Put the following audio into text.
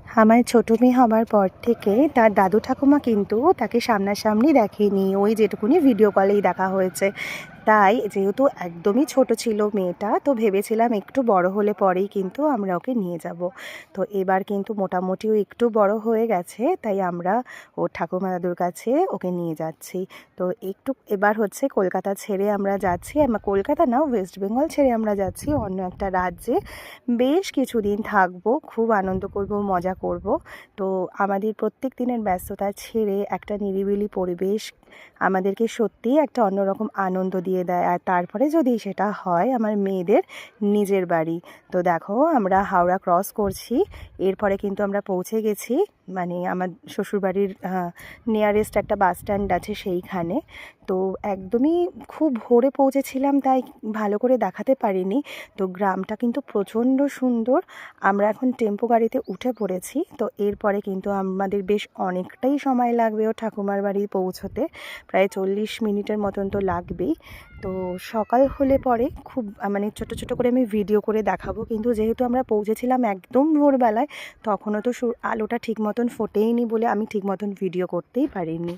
আমার ছোটো মেয়ে হবার পর থেকে তার দাদু ঠাকুমা কিন্তু তাকে সামনাসামনি দেখেনি, ওই যেটুকুনি ভিডিও কলেই দেখা হয়েছে। তাই যেহেতু একদমই ছোট ছিল মেয়েটা, তো ভেবেছিলাম একটু বড় হলে পরেই কিন্তু আমরা ওকে নিয়ে যাব। তো এবার কিন্তু মোটামুটি ও একটু বড় হয়ে গেছে, তাই আমরা ওর ঠাকুমা দাদুর কাছে ওকে নিয়ে যাচ্ছি। তো একটু এবার হচ্ছে কলকাতা ছেড়ে আমরা যাচ্ছি, কলকাতা না, ওয়েস্ট বেঙ্গল ছেড়ে আমরা যাচ্ছি অন্য একটা রাজ্যে। বেশ কিছুদিন থাকবো, খুব আনন্দ করব, মজা করব। তো আমাদের প্রত্যেক দিনের ব্যস্ততা ছেড়ে একটা নিরিবিলি পরিবেশ আমাদেরকে সত্যিই একটা অন্যরকম আনন্দ দিয়ে দেয়। আর তারপরে যদি সেটা হয় আমার মেয়েদের নিজের বাড়ি। তো দেখো আমরা হাওড়া ক্রস করছি, এরপরে কিন্তু আমরা পৌঁছে গেছি, মানে আমার শ্বশুরবাড়ির নিয়ারেস্ট একটা বাস স্ট্যান্ড আছে সেইখানে। তো একদমই খুব ভোরে পৌঁছেছিলাম, তাই ভালো করে দেখাতে পারিনি। তো গ্রামটা কিন্তু প্রচণ্ড সুন্দর। আমরা এখন টেম্পো গাড়িতে উঠে পড়েছি। তো এরপরে কিন্তু আমাদের বেশ অনেকটাই সময় লাগবে ও ঠাকুমার বাড়ি পৌঁছতে, প্রায় 40 মিনিটের মতন তো লাগবেই। তো সকাল হলে পরে খুব মানে ছোট ছোট করে আমি ভিডিও করে দেখাবো, কিন্তু যেহেতু আমরা পৌঁছেছিলাম একদম ভোরবেলায়, তখনও তো আলোটা ঠিক মতন ফোটেইনি বলে আমি ঠিক মতন ভিডিও করতেই পারিনি।